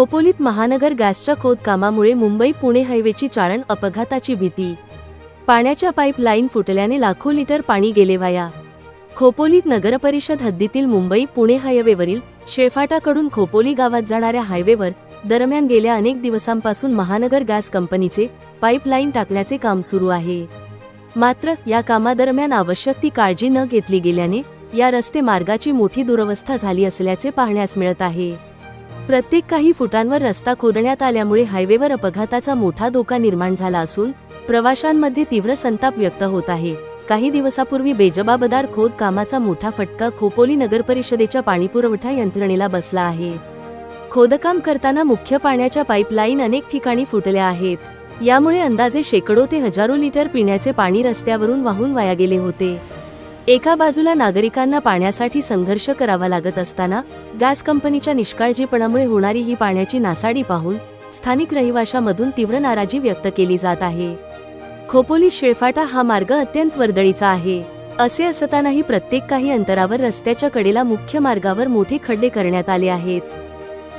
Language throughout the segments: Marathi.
खोपोलीत महानगर गॅसच्या खोदकामामुळे मुंबई-पुणे हायवेची चाळण, अपघाताची भीती. पाण्याच्या पाईपलाईन फुटल्याने लाखो लिटर पाणी गेले वाया. खोपोलीत नगरपरिषद हद्दीतील मुंबई-पुणे हायवेवरील शेळफाटाकडून खोपोली गावात जाणाऱ्या हायवेवर दरम्यान गेल्या अनेक दिवसांपासून महानगर गॅस कंपनीचे पाईपलाईन टाकण्याचे काम सुरू आहे. मात्र या कामादरम्यान आवश्यक ती काळजी न घेतली गेल्याने या रस्ते मार्गाची मोठी दुरवस्था झाली असल्याचे पाहण्यास मिळत आहे. प्रत्येक काही फुटांवर रस्ता खोदण्यात आल्यामुळे हायवेवर अपघाताचा मोठा धोका निर्माण झाला असून प्रवाशांमध्ये तीव्र संताप व्यक्त होत आहे. काही दिवसापूर्वी बेजबाबदार खोद कामाचा मोठा फटका खोपोली नगरपरिषदेच्या पाणीपुरवठा यंत्रणेला बसला आहे. खोदकाम करताना मुख्य पाण्याच्या पाईपलाईन अनेक ठिकाणी फुटल्या आहेत. यामुळे अंदाजे शेकडो ते हजारो लिटर पिण्याचे पाणी रस्त्यावरून वाहून वाया गेले होते. एका बाजूला नागरिकांना पाण्यासाठी संघर्ष करावा लागत असताना गॅस कंपनीच्या निष्काळजीपणामुळे होणारी ही पाण्याची नासाडी पाहून स्थानिक रहिवाशांमधून तीव्र नाराजी व्यक्त केली जात आहे. खोपोली शेळफाटा हा मार्ग अत्यंत वर्दळीचा आहे. असे असतानाही प्रत्येक काही अंतरावर रस्त्याच्या कडेला मुख्य मार्गावर मोठे खड्डे करण्यात आले आहेत.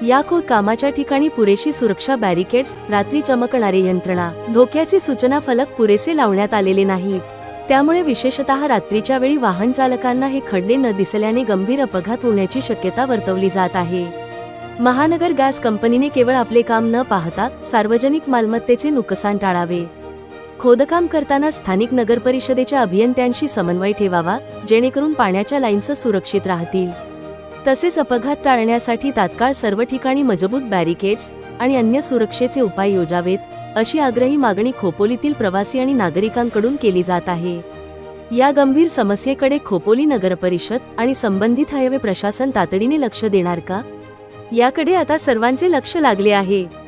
या खोद कामाच्या ठिकाणी पुरेशी सुरक्षा बॅरिकेड्स, रात्री चमकणारे यंत्रणा, धोक्याचे सूचना फलक पुरेसे लावण्यात आलेले नाहीत. त्यामुळे विशेषतः रात्रीच्या वेळी वाहन चालकांना हे खड्डे न दिसल्याने गंभीर अपघात होण्याची शक्यता वर्तवली जात आहे. महानगर गॅस कंपनीने केवळ आपले काम न पाहता सार्वजनिक मालमत्तेचे नुकसान टाळावे. खोदकाम करताना स्थानिक नगरपरिषदेच्या अभियंत्यांशी समन्वय ठेवावा, जेणेकरून पाण्याच्या लाईन्स सुरक्षित राहतील. तसेच अपघात टाळण्यासाठी तात्काळ सर्व ठिकाणी मजबूत बॅरिकेड्स आणि अन्य सुरक्षेचे उपाय योजावेत, अशी आग्रही मागणी खोपोलीतील प्रवासी आणि नागरिकांकडून केली जात आहे. या गंभीर समस्येकडे खोपोली नगरपरिषद आणि संबंधित हायवे प्रशासन तातडीने लक्ष देणार का? याकडे आता सर्वांचे लक्ष लागले आहे.